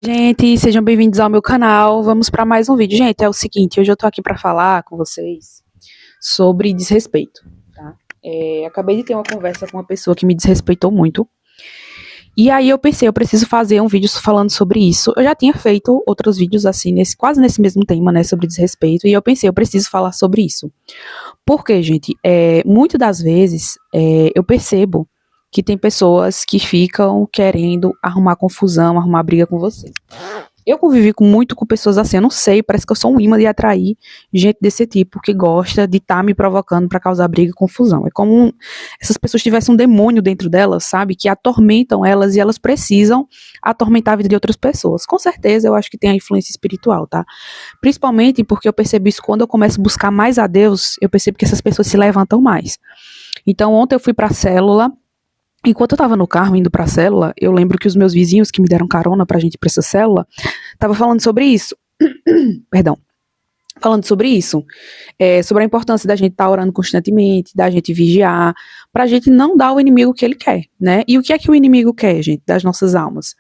Gente, sejam bem-vindos ao meu canal. Vamos para mais um vídeo. Gente, é o seguinte, hoje eu tô aqui para falar com vocês sobre desrespeito, tá? Acabei de ter uma conversa com uma pessoa que me desrespeitou muito. E aí eu pensei, eu preciso fazer um vídeo falando sobre isso. Eu já tinha feito outros vídeos assim, quase nesse mesmo tema, né, sobre desrespeito. E eu pensei, eu preciso falar sobre isso. Porque, gente, muitas das vezes eu percebo que tem pessoas que ficam querendo arrumar confusão, arrumar briga com você. Eu convivi muito com pessoas assim, eu não sei, parece que eu sou um imã de atrair gente desse tipo, que gosta de estar me provocando para causar briga e confusão. É como essas pessoas tivessem um demônio dentro delas, sabe, que atormentam elas e elas precisam atormentar a vida de outras pessoas. Com certeza, eu acho que tem a influência espiritual, tá? Principalmente porque eu percebi isso quando eu começo a buscar mais a Deus, eu percebo que essas pessoas se levantam mais. Então, ontem eu fui para a célula. Enquanto eu tava no carro indo pra célula, eu lembro que os meus vizinhos que me deram carona pra gente ir pra essa célula, tava falando sobre isso. Perdão. Falando sobre isso, sobre a importância da gente estar orando constantemente, da gente vigiar, pra gente não dar ao inimigo o que ele quer, né? E o que é que o inimigo quer, gente, das nossas almas?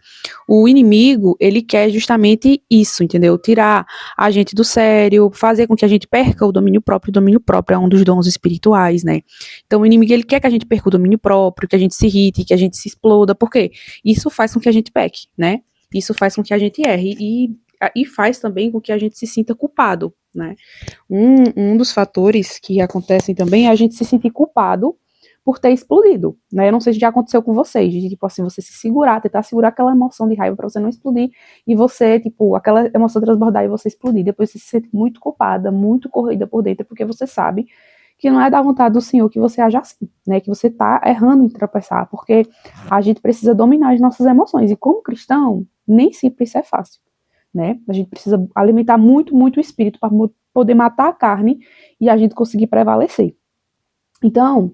O inimigo, ele quer justamente isso, entendeu? Tirar a gente do sério, fazer com que a gente perca o domínio próprio é um dos dons espirituais, né? Então o inimigo, ele quer que a gente perca o domínio próprio, que a gente se irrite, que a gente se exploda, por quê? Isso faz com que a gente peque, né? Isso faz com que a gente erre e faz também com que a gente se sinta culpado, né? Um dos fatores que acontecem também é a gente se sentir culpado por ter explodido, né? Eu não sei se já aconteceu com vocês, de tipo assim, você se segurar, tentar segurar aquela emoção de raiva para você não explodir e você, tipo, aquela emoção transbordar e você explodir, depois você se sente muito culpada, muito corroída por dentro, porque você sabe que não é da vontade do Senhor que você age assim, né? Que você tá errando em tropeçar, porque a gente precisa dominar as nossas emoções, e como cristão, nem sempre isso é fácil, né? A gente precisa alimentar muito, muito o espírito para poder matar a carne e a gente conseguir prevalecer. Então,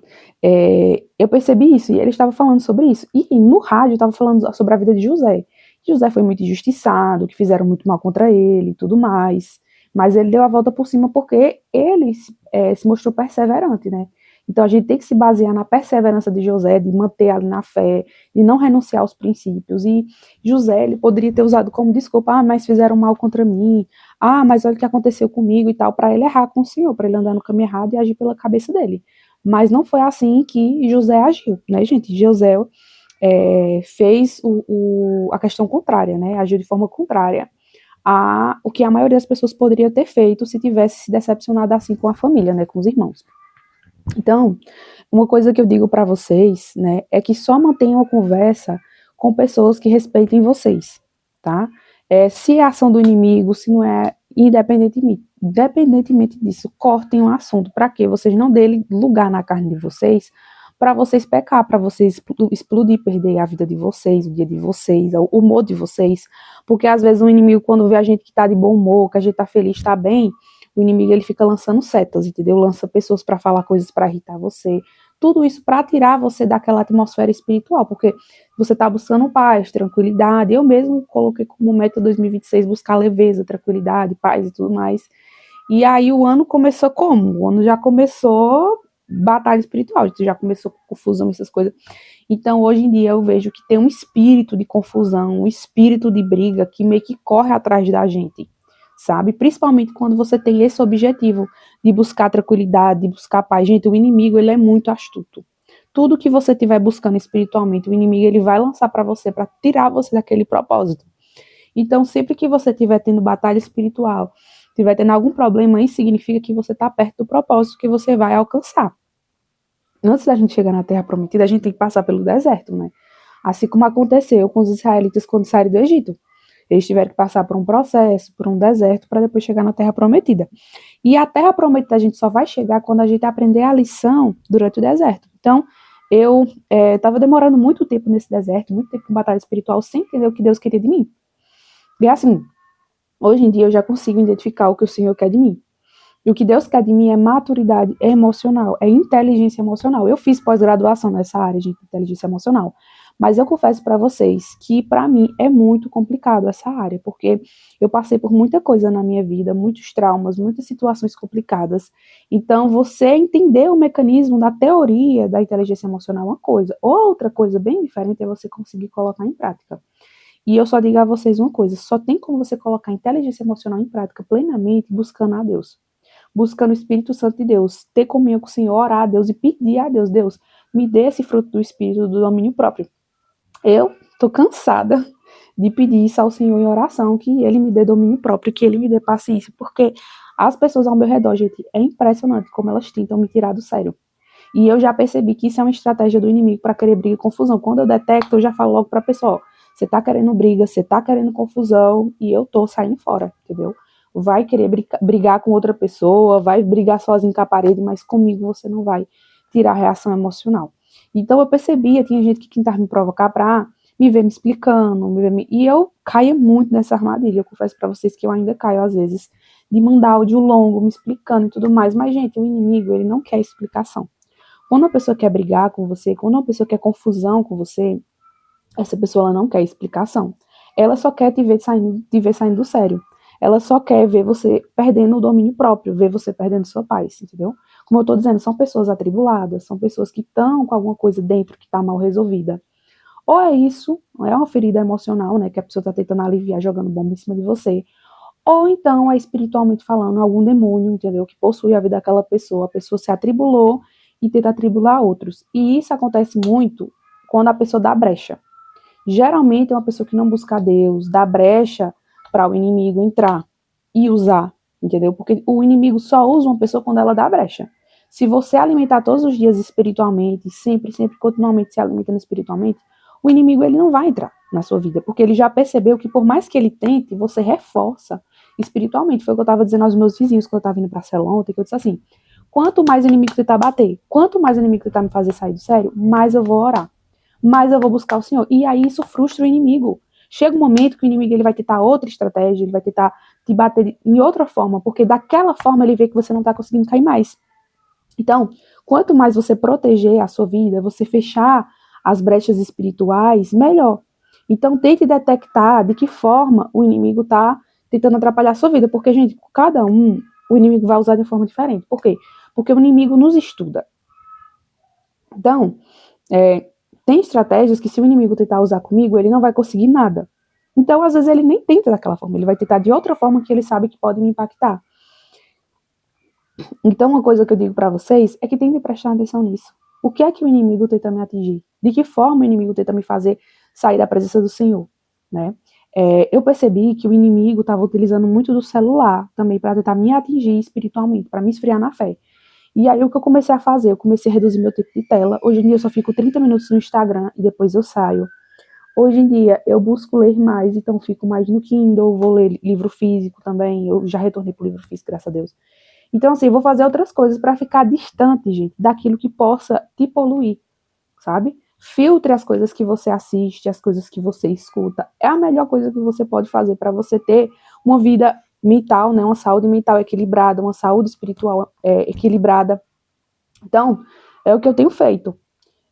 eu percebi isso, e ele estava falando sobre isso. E no rádio estava falando sobre a vida de José. José foi muito injustiçado, que fizeram muito mal contra ele e tudo mais. Mas ele deu a volta por cima porque ele se mostrou perseverante, né? Então a gente tem que se basear na perseverança de José, de manter ali na fé, de não renunciar aos princípios. E José, ele poderia ter usado como desculpa, mas fizeram mal contra mim, mas olha o que aconteceu comigo e tal, para ele errar com o Senhor, para ele andar no caminho errado e agir pela cabeça dele. Mas não foi assim que José agiu, né, gente? José fez a questão contrária, né? Agiu de forma contrária a o que a maioria das pessoas poderia ter feito se tivesse se decepcionado assim com a família, né, com os irmãos. Então, uma coisa que eu digo para vocês, né, é que só mantenham a conversa com pessoas que respeitem vocês, tá? Se é ação do inimigo, se não é, independentemente disso, cortem o assunto para que vocês não dêem lugar na carne de vocês, para vocês pecar, para vocês explodir, perder a vida de vocês, o dia de vocês, o humor de vocês, porque às vezes o inimigo, quando vê a gente que tá de bom humor, que a gente tá feliz, tá bem, o inimigo, ele fica lançando setas, entendeu? Lança pessoas para falar coisas para irritar você. Tudo isso para tirar você daquela atmosfera espiritual, porque você está buscando paz, tranquilidade. Eu mesmo coloquei como meta 2026 buscar leveza, tranquilidade, paz e tudo mais. E aí o ano começou como? O ano já começou batalha espiritual, já começou com confusão, essas coisas. Então, hoje em dia, eu vejo que tem um espírito de confusão, um espírito de briga que meio que corre atrás da gente, sabe? Principalmente quando você tem esse objetivo de buscar tranquilidade, de buscar paz. Gente, o inimigo, ele é muito astuto. Tudo que você estiver buscando espiritualmente, o inimigo, ele vai lançar para você, para tirar você daquele propósito. Então, sempre que você estiver tendo batalha espiritual, estiver tendo algum problema, isso significa que você está perto do propósito que você vai alcançar. Antes da gente chegar na Terra Prometida, a gente tem que passar pelo deserto, né? Assim como aconteceu com os israelitas quando saíram do Egito. Eles tiveram que passar por um processo, por um deserto, para depois chegar na Terra Prometida. E a Terra Prometida a gente só vai chegar quando a gente aprender a lição durante o deserto. Então, eu estava demorando muito tempo nesse deserto, muito tempo em batalha espiritual, sem entender o que Deus queria de mim. E assim, hoje em dia eu já consigo identificar o que o Senhor quer de mim. E o que Deus quer de mim é maturidade emocional, é inteligência emocional. Eu fiz pós-graduação nessa área de inteligência emocional, mas eu confesso para vocês que para mim é muito complicado essa área, porque eu passei por muita coisa na minha vida, muitos traumas, muitas situações complicadas. Então, você entender o mecanismo da teoria da inteligência emocional é uma coisa, outra coisa bem diferente é você conseguir colocar em prática. E eu só digo a vocês uma coisa, só tem como você colocar a inteligência emocional em prática plenamente buscando a Deus. Buscando o Espírito Santo de Deus, ter comunhão com o Senhor, orar a Deus e pedir a Deus, Deus, me dê esse fruto do Espírito, do domínio próprio. Eu tô cansada de pedir isso ao Senhor em oração, que Ele me dê domínio próprio, que Ele me dê paciência, porque as pessoas ao meu redor, gente, é impressionante como elas tentam me tirar do sério. E eu já percebi que isso é uma estratégia do inimigo para querer briga e confusão. Quando eu detecto, eu já falo logo pra pessoa, ó, você tá querendo briga, você tá querendo confusão, e eu tô saindo fora, entendeu? Vai querer brigar com outra pessoa, vai brigar sozinho com a parede, mas comigo você não vai tirar a reação emocional. Então eu percebia, tinha gente que tentava me provocar pra me ver me explicando, e eu caía muito nessa armadilha. Eu confesso pra vocês que eu ainda caio às vezes, de mandar áudio longo, me explicando e tudo mais, mas gente, o inimigo, ele não quer explicação. Quando uma pessoa quer brigar com você, quando uma pessoa quer confusão com você, essa pessoa ela não quer explicação. Ela só quer te ver saindo do sério. Ela só quer ver você perdendo o domínio próprio, ver você perdendo sua paz, entendeu? Como eu tô dizendo, são pessoas atribuladas, são pessoas que estão com alguma coisa dentro que tá mal resolvida. Ou é isso, ou é uma ferida emocional, né, que a pessoa tá tentando aliviar jogando bomba em cima de você. Ou então é espiritualmente falando algum demônio, entendeu? Que possui a vida daquela pessoa. A pessoa se atribulou e tenta atribular outros. E isso acontece muito quando a pessoa dá brecha. Geralmente é uma pessoa que não busca Deus, dá brecha para o inimigo entrar e usar, entendeu? Porque o inimigo só usa uma pessoa quando ela dá brecha. Se você alimentar todos os dias espiritualmente, sempre, continuamente se alimentando espiritualmente, o inimigo ele não vai entrar na sua vida, porque ele já percebeu que por mais que ele tente, você reforça espiritualmente. Foi o que eu estava dizendo aos meus vizinhos quando eu estava indo para a cela ontem, que eu disse assim, quanto mais o inimigo tentar bater, quanto mais o inimigo tentar me fazer sair do sério, mais eu vou orar, mais eu vou buscar o Senhor. E aí isso frustra o inimigo. Chega um momento que o inimigo ele vai tentar outra estratégia, ele vai tentar te bater em outra forma, porque daquela forma ele vê que você não está conseguindo cair mais. Então, quanto mais você proteger a sua vida, você fechar as brechas espirituais, melhor. Então, tente detectar de que forma o inimigo está tentando atrapalhar a sua vida, porque, gente, cada um, o inimigo vai usar de forma diferente. Por quê? Porque o inimigo nos estuda. Então, tem estratégias que se o inimigo tentar usar comigo, ele não vai conseguir nada. Então, às vezes, ele nem tenta daquela forma, ele vai tentar de outra forma que ele sabe que pode me impactar. Então, uma coisa que eu digo pra vocês é que tem que prestar atenção nisso. O que é que o inimigo tenta me atingir? De que forma o inimigo tenta me fazer sair da presença do Senhor, né? Eu percebi que o inimigo estava utilizando muito do celular também para tentar me atingir espiritualmente, para me esfriar na fé. E aí o que eu comecei a fazer? Eu comecei a reduzir meu tempo de tela. Hoje em dia eu só fico 30 minutos no Instagram e depois eu saio. Hoje em dia eu busco ler mais, então fico mais no Kindle, vou ler livro físico também. Eu já retornei pro livro físico, graças a Deus. Então, assim, eu vou fazer outras coisas para ficar distante, gente, daquilo que possa te poluir, sabe? Filtre as coisas que você assiste, as coisas que você escuta. É a melhor coisa que você pode fazer para você ter uma vida mental, né? Uma saúde mental equilibrada, uma saúde espiritual equilibrada. Então, é o que eu tenho feito.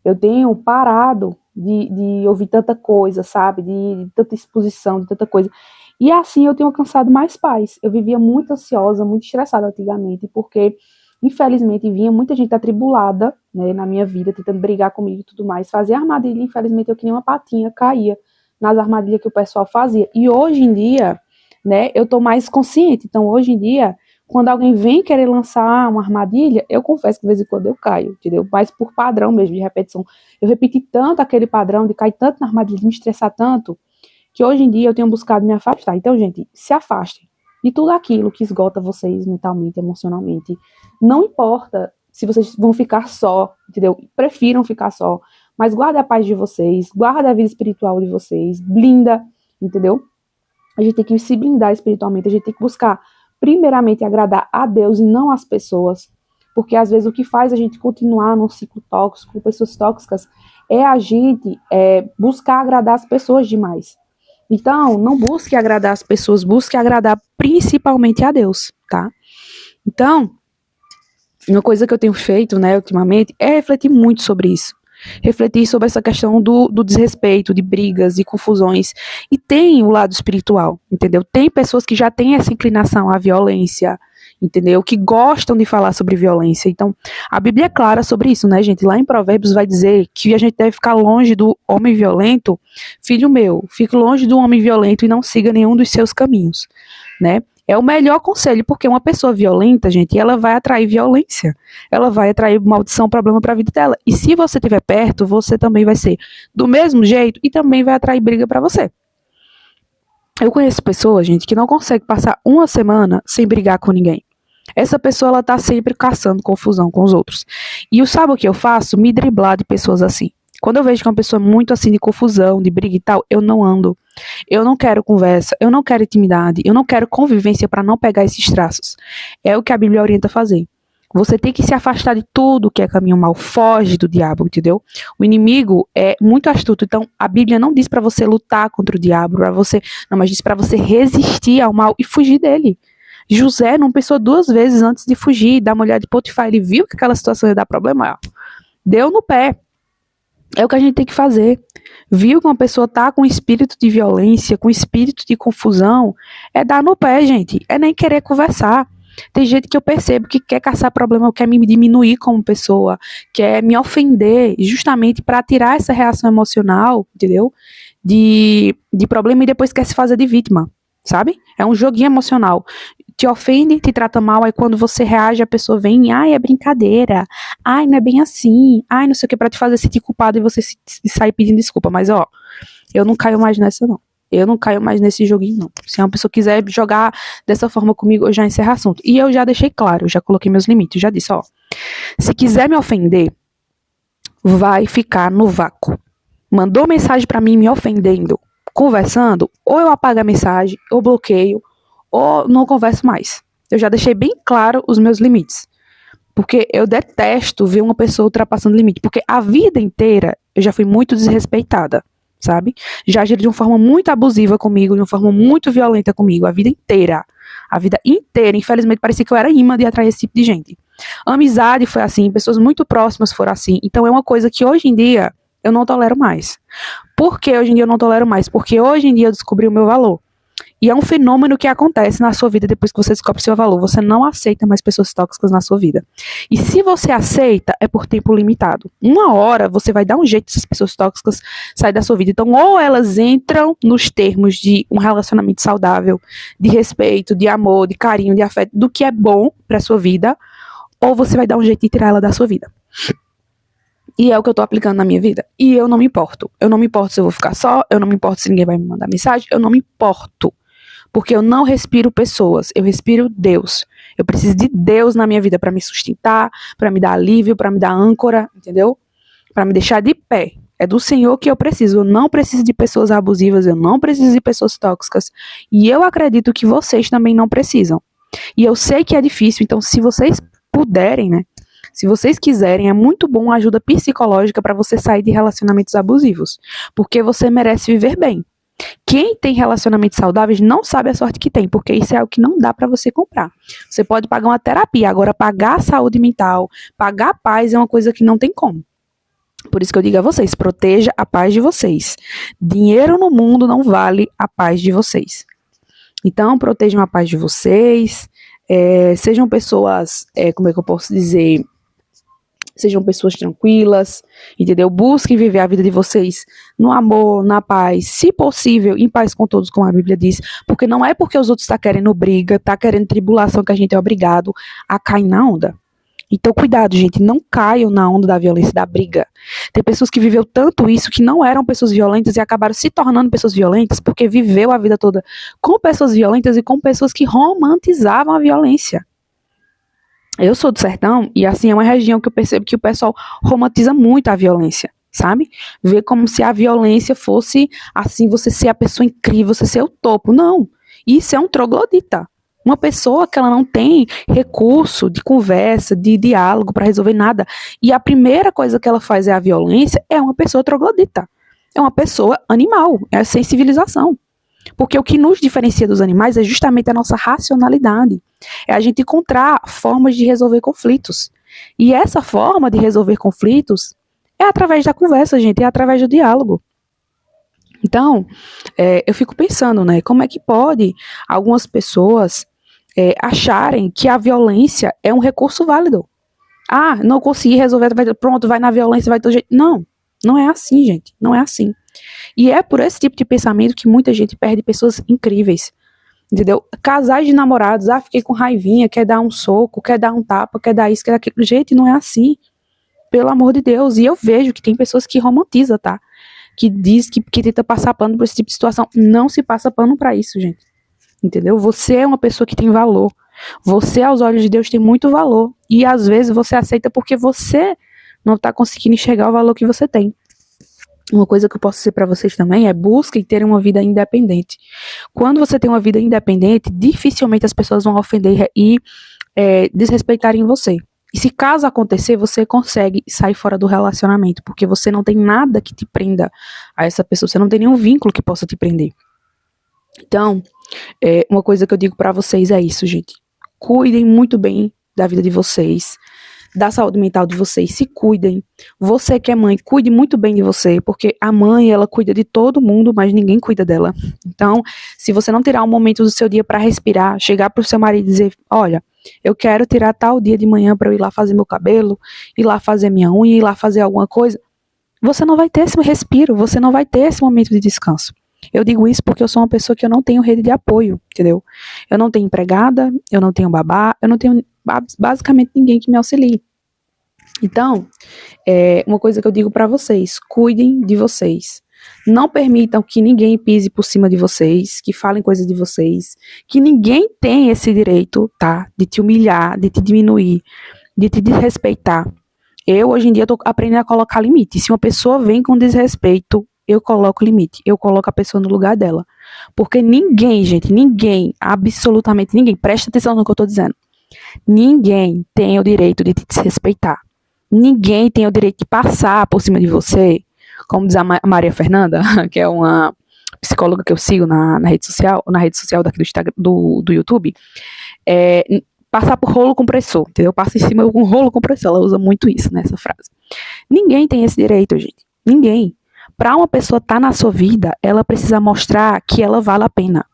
Eu tenho parado de ouvir tanta coisa, sabe? De tanta exposição, de tanta coisa. E assim eu tenho alcançado mais paz. Eu vivia muito ansiosa, muito estressada antigamente, porque, infelizmente, vinha muita gente atribulada, né, na minha vida, tentando brigar comigo e tudo mais, fazer armadilha. Infelizmente, eu que nem uma patinha caía nas armadilhas que o pessoal fazia. E hoje em dia, né, eu tô mais consciente. Então, hoje em dia, quando alguém vem querer lançar uma armadilha, eu confesso que de vez em quando eu caio, entendeu? Mas por padrão mesmo, de repetição. Eu repeti tanto aquele padrão de cair tanto na armadilha, de me estressar tanto, que hoje em dia eu tenho buscado me afastar. Então, gente, se afastem de tudo aquilo que esgota vocês mentalmente, emocionalmente. Não importa se vocês vão ficar só, entendeu? Prefiram ficar só, mas guarda a paz de vocês, guarda a vida espiritual de vocês, blinda, entendeu? A gente tem que se blindar espiritualmente, a gente tem que buscar, primeiramente, agradar a Deus e não as pessoas, porque às vezes o que faz a gente continuar num ciclo tóxico, com pessoas tóxicas, é a gente buscar agradar as pessoas demais. Então, não busque agradar as pessoas, busque agradar principalmente a Deus, tá? Então, uma coisa que eu tenho feito, né, ultimamente, é refletir muito sobre isso. Refletir sobre essa questão do desrespeito, de brigas e confusões. E tem o lado espiritual, entendeu? Tem pessoas que já têm essa inclinação à violência entendeu? Que gostam de falar sobre violência. Então, a Bíblia é clara sobre isso, né, gente? Lá em Provérbios vai dizer que a gente deve ficar longe do homem violento. Filho meu, fique longe do homem violento e não siga nenhum dos seus caminhos, né? É o melhor conselho, porque uma pessoa violenta, gente, ela vai atrair violência. Ela vai atrair maldição, problema para a vida dela. E se você estiver perto, você também vai ser do mesmo jeito e também vai atrair briga para você. Eu conheço pessoas, gente, que não consegue passar uma semana sem brigar com ninguém. Essa pessoa, ela tá sempre caçando confusão com os outros. E sabe o que eu faço? Me driblar de pessoas assim. Quando eu vejo que uma pessoa é muito assim de confusão, de briga e tal, eu não ando. Eu não quero conversa, eu não quero intimidade, eu não quero convivência para não pegar esses traços. É o que a Bíblia orienta a fazer. Você tem que se afastar de tudo que é caminho mal, foge do diabo, entendeu? O inimigo é muito astuto, então a Bíblia não diz para você lutar contra o diabo, mas diz para você resistir ao mal e fugir dele. José não pensou duas vezes antes de fugir da mulher de Potifar, ele viu que aquela situação ia dar problema, deu no pé. É o que a gente tem que fazer. Viu que uma pessoa tá com espírito de violência, com espírito de confusão, é dar no pé, gente. É nem querer conversar. Tem gente que eu percebo que quer caçar problema, quer me diminuir como pessoa, quer me ofender, justamente para tirar essa reação emocional, entendeu? De problema e depois quer se fazer de vítima, sabe? É um joguinho emocional. Te ofende, te trata mal, aí quando você reage, a pessoa vem, ai, é brincadeira, ai, não é bem assim, ai, não sei o que, pra te fazer sentir culpado e você sair pedindo desculpa. Mas, ó, eu não caio mais nessa, não. Eu não caio mais nesse joguinho, não. Se uma pessoa quiser jogar dessa forma comigo, eu já encerro o assunto. E eu já deixei claro, eu já coloquei meus limites, já disse, ó, se quiser me ofender, vai ficar no vácuo. Mandou mensagem pra mim me ofendendo, conversando, ou eu apago a mensagem, ou bloqueio, ou não converso mais. Eu já deixei bem claro os meus limites. Porque eu detesto ver uma pessoa ultrapassando o limite. Porque a vida inteira eu já fui muito desrespeitada, sabe? Já agiram de uma forma muito abusiva comigo, de uma forma muito violenta comigo, a vida inteira. A vida inteira. Infelizmente, parecia que eu era imã de atrair esse tipo de gente. A amizade foi assim, pessoas muito próximas foram assim. Então é uma coisa que hoje em dia eu não tolero mais. Por que hoje em dia eu não tolero mais? Porque hoje em dia eu descobri o meu valor. E é um fenômeno que acontece na sua vida depois que você descobre seu valor. Você não aceita mais pessoas tóxicas na sua vida. E se você aceita, é por tempo limitado. Uma hora você vai dar um jeito dessas pessoas tóxicas sair da sua vida. Então, ou elas entram nos termos de um relacionamento saudável, de respeito, de amor, de carinho, de afeto, do que é bom pra sua vida, ou você vai dar um jeito de tirar ela da sua vida. E é o que eu tô aplicando na minha vida. E eu não me importo. Eu não me importo se eu vou ficar só, eu não me importo se ninguém vai me mandar mensagem, eu não me importo. Porque eu não respiro pessoas, eu respiro Deus. Eu preciso de Deus na minha vida para me sustentar, para me dar alívio, para me dar âncora, entendeu? Para me deixar de pé. É do Senhor que eu preciso. Eu não preciso de pessoas abusivas, eu não preciso de pessoas tóxicas. E eu acredito que vocês também não precisam. E eu sei que é difícil, então se vocês puderem, né? Se vocês quiserem, é muito bom ajuda psicológica para você sair de relacionamentos abusivos. Porque você merece viver bem. Quem tem relacionamentos saudáveis não sabe a sorte que tem, porque isso é algo que não dá para você comprar. Você pode pagar uma terapia, agora pagar a saúde mental, pagar a paz é uma coisa que não tem como. Por isso que eu digo a vocês, proteja a paz de vocês. Dinheiro no mundo não vale a paz de vocês. Então, protejam a paz de vocês, sejam pessoas, como é que eu posso dizer... Sejam pessoas tranquilas, entendeu? Busquem viver a vida de vocês no amor, na paz, se possível, em paz com todos, como a Bíblia diz, porque não é porque os outros estão querendo briga, tá querendo tribulação que a gente é obrigado a cair na onda. Então, cuidado, gente, não caiam na onda da violência, da briga. Tem pessoas que viveu tanto isso, que não eram pessoas violentas e acabaram se tornando pessoas violentas, porque viveu a vida toda com pessoas violentas e com pessoas que romantizavam a violência. Eu sou do sertão e assim é uma região que eu percebo que o pessoal romantiza muito a violência, sabe? Vê como se a violência fosse assim, você ser a pessoa incrível, você ser o topo. Não, isso é um troglodita. Uma pessoa que ela não tem recurso de conversa, de diálogo para resolver nada. E a primeira coisa que ela faz é a violência, é uma pessoa troglodita. É uma pessoa animal, é sem civilização. Porque o que nos diferencia dos animais é justamente a nossa racionalidade. É a gente encontrar formas de resolver conflitos. E essa forma de resolver conflitos é através da conversa, gente, é através do diálogo. Então, eu fico pensando, né, como é que pode algumas pessoas acharem que a violência é um recurso válido. Ah, não consegui resolver, pronto, vai na violência, vai do jeito. Não, não é assim, gente, não é assim. E é por esse tipo de pensamento que muita gente perde pessoas incríveis, entendeu? Casais de namorados, fiquei com raivinha, quer dar um soco, quer dar um tapa, quer dar isso, quer dar aquilo. Gente, não é assim, pelo amor de Deus. E eu vejo que tem pessoas que romantizam, tá? Que diz que tenta passar pano por esse tipo de situação. Não se passa pano pra isso, gente. Entendeu? Você é uma pessoa que tem valor. Você, aos olhos de Deus, tem muito valor. E às vezes você aceita porque você não tá conseguindo enxergar o valor que você tem. Uma coisa que eu posso dizer pra vocês também é: busquem ter uma vida independente. Quando você tem uma vida independente, dificilmente as pessoas vão ofender e desrespeitarem você. E se caso acontecer, você consegue sair fora do relacionamento, porque você não tem nada que te prenda a essa pessoa, você não tem nenhum vínculo que possa te prender. Então, uma coisa que eu digo pra vocês é isso, gente. Cuidem muito bem da vida de vocês, da saúde mental de vocês, se cuidem. Você que é mãe, cuide muito bem de você, porque a mãe, ela cuida de todo mundo, mas ninguém cuida dela. Então, se você não tirar um momento do seu dia pra respirar, chegar pro seu marido e dizer: olha, eu quero tirar tal dia de manhã pra eu ir lá fazer meu cabelo, ir lá fazer minha unha, ir lá fazer alguma coisa, você não vai ter esse respiro, você não vai ter esse momento de descanso. Eu digo isso porque eu sou uma pessoa que eu não tenho rede de apoio, entendeu? Eu não tenho empregada, eu não tenho babá, eu não tenho basicamente ninguém que me auxilie. Então, uma coisa que eu digo pra vocês: cuidem de vocês. Não permitam que ninguém pise por cima de vocês, que falem coisas de vocês, que ninguém tem esse direito, tá? De te humilhar, de te diminuir, de te desrespeitar. Eu, hoje em dia, tô aprendendo a colocar limite. Se uma pessoa vem com desrespeito, eu coloco limite. Eu coloco a pessoa no lugar dela. Porque ninguém, gente, ninguém, absolutamente ninguém, presta atenção no que eu tô dizendo. Ninguém tem o direito de te desrespeitar. Ninguém tem o direito de passar por cima de você, como diz a Maria Fernanda, que é uma psicóloga que eu sigo na rede social daqui do Instagram, do YouTube, passar por rolo compressor, entendeu? Passa em cima com rolo compressor, ela usa muito isso nessa frase. Ninguém tem esse direito, gente. Ninguém. Para uma pessoa estar na sua vida, ela precisa mostrar que ela vale a pena.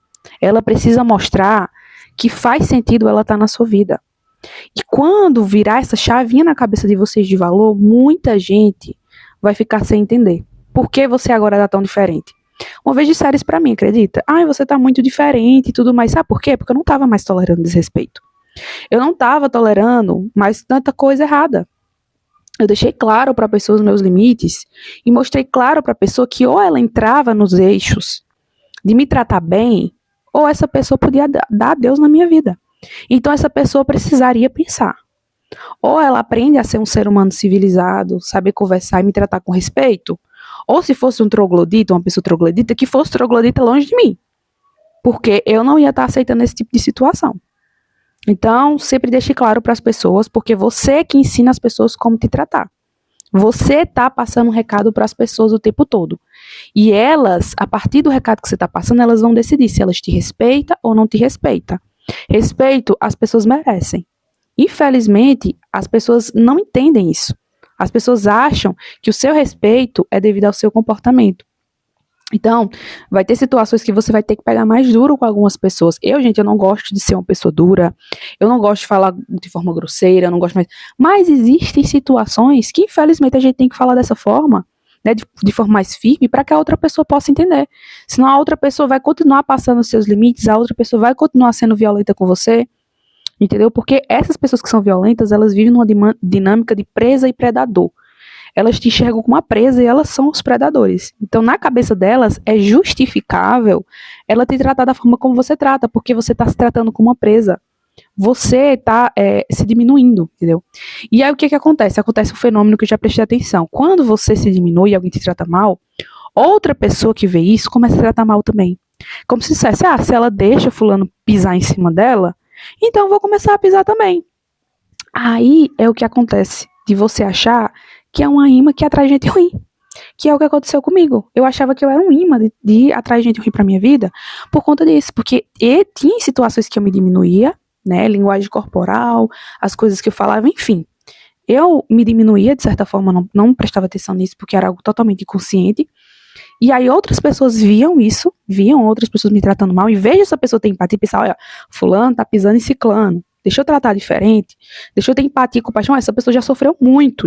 Ela precisa mostrar que faz sentido ela estar na sua vida. E quando virar essa chavinha na cabeça de vocês de valor, muita gente vai ficar sem entender. Por que você agora está tão diferente? Uma vez disseram isso pra mim, acredita? Você tá muito diferente e tudo mais. Sabe por quê? Porque eu não tava mais tolerando desrespeito. Eu não tava tolerando mais tanta coisa errada. Eu deixei claro para a pessoa os meus limites e mostrei claro para a pessoa que ou ela entrava nos eixos de me tratar bem, ou essa pessoa podia dar adeus na minha vida. Então essa pessoa precisaria pensar. Ou ela aprende a ser um ser humano civilizado, saber conversar e me tratar com respeito, ou se fosse um troglodita, uma pessoa troglodita, que fosse troglodita longe de mim. Porque eu não ia estar aceitando esse tipo de situação. Então, sempre deixe claro para as pessoas, porque você que ensina as pessoas como te tratar. Você está passando um recado para as pessoas o tempo todo. E elas, a partir do recado que você está passando, elas vão decidir se elas te respeitam ou não te respeitam. Respeito as pessoas merecem. Infelizmente, as pessoas não entendem isso. As pessoas acham que o seu respeito é devido ao seu comportamento. Então, vai ter situações que você vai ter que pegar mais duro com algumas pessoas. Eu não gosto de ser uma pessoa dura, eu não gosto de falar de forma grosseira, eu não gosto mais. Mas existem situações que, infelizmente, a gente tem que falar dessa forma, né, de forma mais firme, para que a outra pessoa possa entender. Senão a outra pessoa vai continuar passando os seus limites, a outra pessoa vai continuar sendo violenta com você, entendeu? Porque essas pessoas que são violentas, elas vivem numa dinâmica de presa e predador. Elas te enxergam como uma presa e elas são os predadores. Então, na cabeça delas, é justificável ela te tratar da forma como você trata, porque você está se tratando como uma presa. Você está se diminuindo, entendeu? E aí, o que acontece? Acontece um fenômeno que eu já prestei atenção. Quando você se diminui e alguém te trata mal, outra pessoa que vê isso começa a tratar mal também. Como se dissesse, se ela deixa fulano pisar em cima dela, então eu vou começar a pisar também. Aí é o que acontece, de você achar que é uma imã que atrai gente ruim, que é o que aconteceu comigo. Eu achava que eu era um imã de atrair gente ruim pra minha vida por conta disso, porque tinha situações que eu me diminuía, né, linguagem corporal, as coisas que eu falava, enfim. Eu me diminuía, de certa forma, não prestava atenção nisso, porque era algo totalmente inconsciente, E aí outras pessoas viam isso, viam outras pessoas me tratando mal, em vez de essa pessoa ter empatia e pensar, olha, fulano tá pisando em ciclano, deixa eu tratar diferente, deixa eu ter empatia e compaixão, essa pessoa já sofreu muita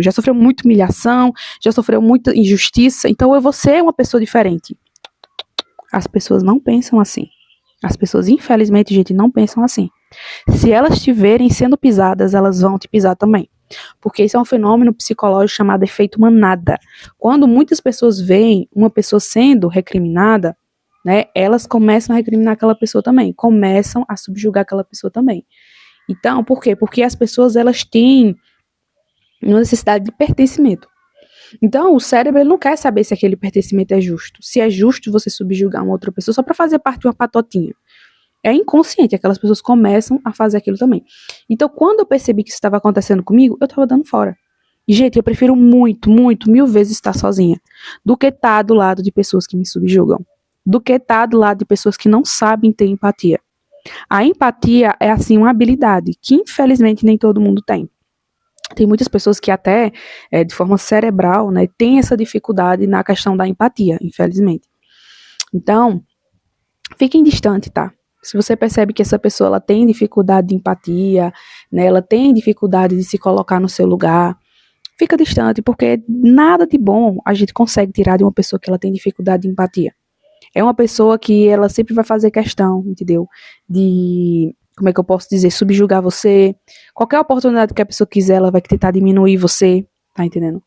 humilhação, já sofreu muita injustiça, então eu vou ser uma pessoa diferente. As pessoas não pensam assim. As pessoas, infelizmente, gente, não pensam assim. Se elas estiverem sendo pisadas, elas vão te pisar também. Porque isso é um fenômeno psicológico chamado efeito manada. Quando muitas pessoas veem uma pessoa sendo recriminada, né, elas começam a recriminar aquela pessoa também, começam a subjugar aquela pessoa também. Então, por quê? Porque as pessoas, elas têm uma necessidade de pertencimento. Então, o cérebro, ele não quer saber se aquele pertencimento é justo. Se é justo você subjugar uma outra pessoa só para fazer parte de uma patotinha. É inconsciente, aquelas pessoas começam a fazer aquilo também. Então, quando eu percebi que isso estava acontecendo comigo, eu estava dando fora. E, gente, eu prefiro muito, muito, 1000 vezes estar sozinha do que estar do lado de pessoas que me subjugam. Do que estar do lado de pessoas que não sabem ter empatia. A empatia é, assim, uma habilidade que, infelizmente, nem todo mundo tem. Tem muitas pessoas que até, de forma cerebral, né, tem essa dificuldade na questão da empatia, infelizmente. Então, fiquem distante, tá? Se você percebe que essa pessoa ela tem dificuldade de empatia, né, ela tem dificuldade de se colocar no seu lugar, fica distante, porque nada de bom a gente consegue tirar de uma pessoa que ela tem dificuldade de empatia. É uma pessoa que ela sempre vai fazer questão, entendeu? De, como é que eu posso dizer, subjugar você. Qualquer oportunidade que a pessoa quiser, ela vai tentar diminuir você, tá entendendo?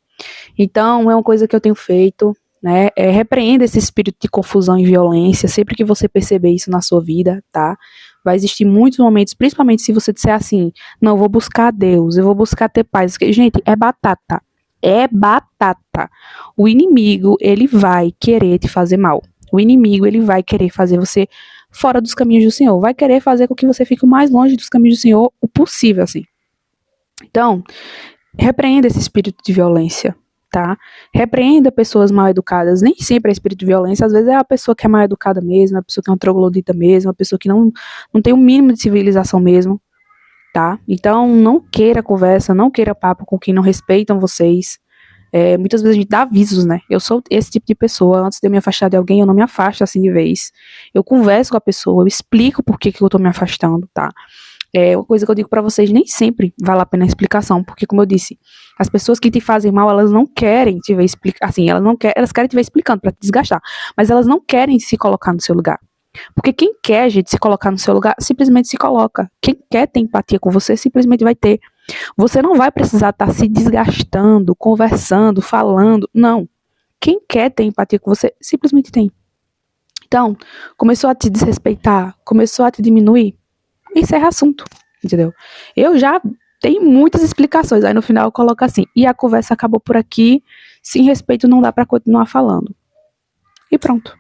Então, é uma coisa que eu tenho feito, né? Repreenda esse espírito de confusão e violência, sempre que você perceber isso na sua vida, tá? Vai existir muitos momentos, principalmente se você disser assim, não, eu vou buscar Deus, eu vou buscar ter paz. Gente, é batata. É batata. O inimigo, ele vai querer te fazer mal. O inimigo, ele vai querer fazer você fora dos caminhos do Senhor. Vai querer fazer com que você fique o mais longe dos caminhos do Senhor o possível, assim. Então, repreenda esse espírito de violência, tá? Repreenda pessoas mal educadas. Nem sempre é espírito de violência. Às vezes é a pessoa que é mal educada mesmo, a pessoa que é um troglodita mesmo, a pessoa que não tem o mínimo de civilização mesmo, tá? Então, não queira conversa, não queira papo com quem não respeitam vocês. Muitas vezes a gente dá avisos, né? Eu sou esse tipo de pessoa. Antes de eu me afastar de alguém, eu não me afasto assim de vez. Eu converso com a pessoa, eu explico por que eu tô me afastando, tá? Uma coisa que eu digo pra vocês, nem sempre vale a pena a explicação, porque, como eu disse, as pessoas que te fazem mal, elas não querem te ver explicar, assim, elas querem te ver explicando pra te desgastar, mas elas não querem se colocar no seu lugar. Porque quem quer, gente, se colocar no seu lugar, simplesmente se coloca. Quem quer ter empatia com você, simplesmente vai ter. Você não vai precisar estar se desgastando, conversando, falando. Não. Quem quer ter empatia com você, simplesmente tem. Então, começou a te desrespeitar, começou a te diminuir, encerra assunto, entendeu? Eu já tenho muitas explicações, aí no final eu coloco assim, e a conversa acabou por aqui, sem respeito não dá pra continuar falando. E pronto.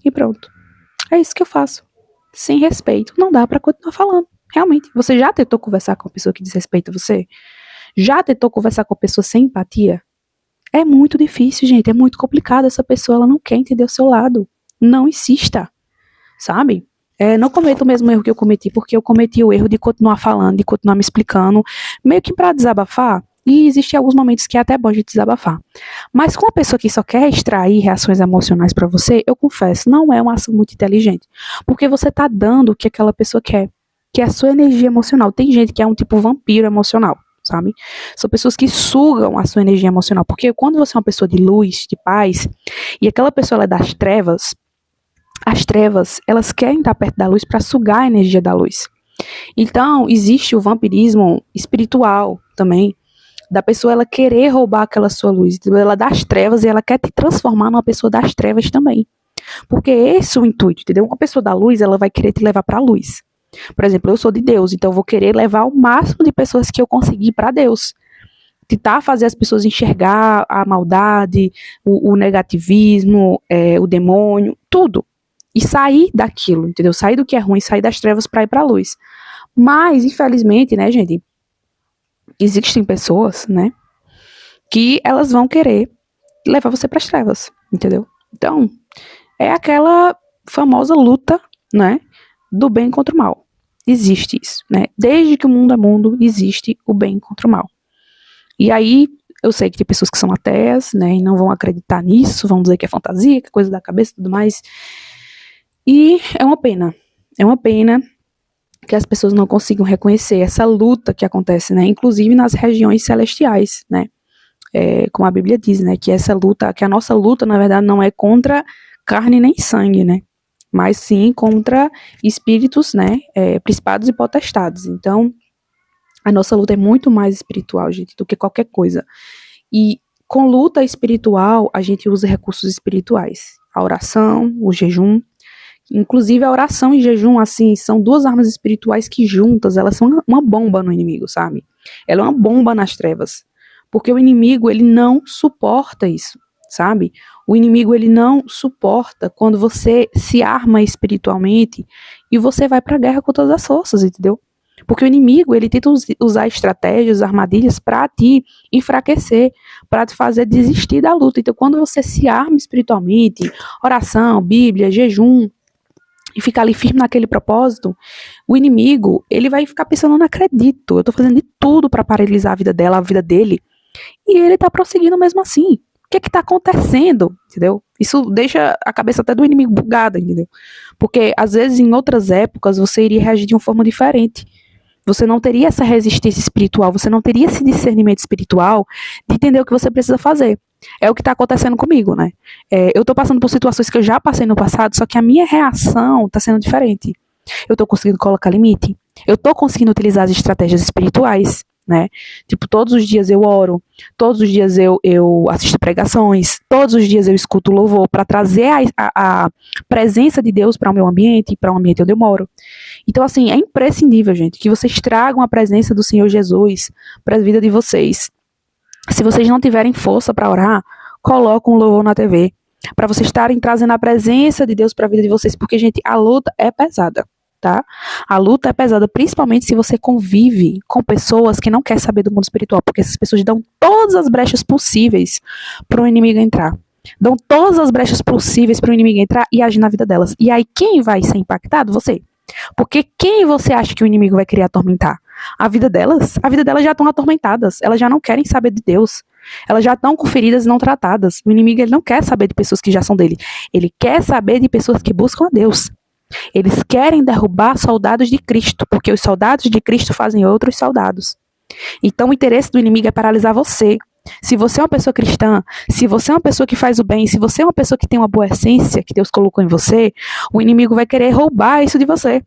E pronto. É isso que eu faço. Sem respeito, não dá pra continuar falando. Realmente. Você já tentou conversar com uma pessoa que desrespeita você? Já tentou conversar com uma pessoa sem empatia? É muito difícil, gente. É muito complicado. Essa pessoa, ela não quer entender o seu lado. Não insista. Sabe? Não cometa o mesmo erro que eu cometi, porque eu cometi o erro de continuar falando, de continuar me explicando, meio que pra desabafar. E existem alguns momentos que é até bom a gente desabafar. Mas com uma pessoa que só quer extrair reações emocionais pra você, eu confesso, não é uma ação muito inteligente. Porque você tá dando o que aquela pessoa quer, que é a sua energia emocional. Tem gente que é um tipo vampiro emocional, sabe? São pessoas que sugam a sua energia emocional. Porque quando você é uma pessoa de luz, de paz, e aquela pessoa ela é das trevas, as trevas, elas querem estar perto da luz pra sugar a energia da luz. Então, existe o vampirismo espiritual também, da pessoa ela querer roubar aquela sua luz, ela das trevas e ela quer te transformar numa pessoa das trevas também. Porque esse é o intuito, entendeu? Uma pessoa da luz, ela vai querer te levar para a luz. Por exemplo, eu sou de Deus, então eu vou querer levar o máximo de pessoas que eu conseguir para Deus. Tentar fazer as pessoas enxergar a maldade, o negativismo, o demônio, tudo. E sair daquilo, entendeu? Sair do que é ruim, sair das trevas para ir para a luz. Mas, infelizmente, né, gente, existem pessoas, né, que elas vão querer levar você para as trevas, entendeu? Então, é aquela famosa luta, né, do bem contra o mal. Existe isso, né? Desde que o mundo é mundo, existe o bem contra o mal. E aí, Eu sei que tem pessoas que são ateias, né, e não vão acreditar nisso, vão dizer que é fantasia, que é coisa da cabeça e tudo mais. E é uma pena que as pessoas não consigam reconhecer essa luta que acontece, né, inclusive nas regiões celestiais, né, como a Bíblia diz, né, que essa luta, que a nossa luta, na verdade, não é contra carne nem sangue, né, mas sim contra espíritos, né, principados e potestades. Então, a nossa luta é muito mais espiritual, gente, do que qualquer coisa. E com luta espiritual, a gente usa recursos espirituais. A oração, o jejum. Inclusive, a oração e jejum, assim, são duas armas espirituais que juntas, elas são uma bomba no inimigo, sabe? Ela é uma bomba nas trevas. Porque o inimigo, ele não suporta isso, sabe? O inimigo, ele não suporta quando você se arma espiritualmente e você vai pra guerra com todas as forças, entendeu? Porque o inimigo, ele tenta usar estratégias, armadilhas para te enfraquecer, para te fazer desistir da luta. Então, quando você se arma espiritualmente, oração, Bíblia, jejum, e ficar ali firme naquele propósito, o inimigo, ele vai ficar pensando, não acredito, eu tô fazendo de tudo para paralisar a vida dela, a vida dele, e ele tá prosseguindo mesmo assim. O que é que tá acontecendo, entendeu? Isso deixa a cabeça até do inimigo bugada, entendeu? Porque, às vezes, em outras épocas, você iria reagir de uma forma diferente. Você não teria essa resistência espiritual, você não teria esse discernimento espiritual de entender o que você precisa fazer. É o que está acontecendo comigo, né? Eu estou passando por situações que eu já passei no passado, só que a minha reação está sendo diferente. Eu estou conseguindo colocar limite. Eu estou conseguindo utilizar as estratégias espirituais, né? Tipo, todos os dias eu oro, todos os dias eu assisto pregações, todos os dias eu escuto louvor para trazer a presença de Deus para o meu ambiente, para o ambiente onde eu moro. Então, assim, é imprescindível, gente, que vocês tragam a presença do Senhor Jesus para a vida de vocês. Se vocês não tiverem força para orar, coloquem um louvor na TV, para vocês estarem trazendo a presença de Deus para a vida de vocês, porque, gente, a luta é pesada, tá? A luta é pesada, principalmente se você convive com pessoas que não querem saber do mundo espiritual, porque essas pessoas dão todas as brechas possíveis para o inimigo entrar. Dão todas as brechas possíveis para o inimigo entrar e agir na vida delas. E aí, quem vai ser impactado? Você. Porque quem você acha que o inimigo vai querer atormentar? A vida delas? A vida delas já estão atormentadas. Elas já não querem saber de Deus. Elas já estão com feridas não tratadas. O inimigo, ele não quer saber de pessoas que já são dele. Ele quer saber de pessoas que buscam a Deus. Eles querem derrubar soldados de Cristo, porque os soldados de Cristo fazem outros soldados. Então o interesse do inimigo é paralisar você. Se você é uma pessoa cristã, se você é uma pessoa que faz o bem, se você é uma pessoa que tem uma boa essência que Deus colocou em você, o inimigo vai querer roubar isso de você.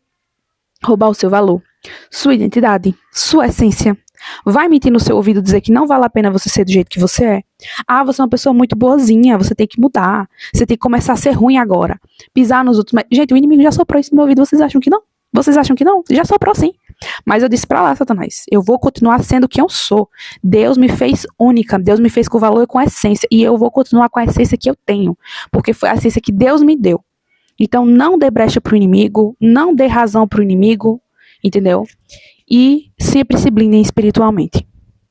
Roubar o seu valor, sua identidade, sua essência. Vai mentir no seu ouvido, dizer que não vale a pena você ser do jeito que você é. Ah, você é uma pessoa muito boazinha, você tem que mudar. Você tem que começar a ser ruim agora. Pisar nos outros. Mas, gente, o inimigo já soprou isso no meu ouvido, vocês acham que não? Vocês acham que não? Já soprou sim. Mas eu disse pra lá, Satanás, eu vou continuar sendo quem eu sou. Deus me fez única, Deus me fez com valor e com essência. E eu vou continuar com a essência que eu tenho. Porque foi a essência que Deus me deu. Então, não dê brecha pro inimigo, não dê razão pro inimigo, entendeu? E sempre se blindem espiritualmente.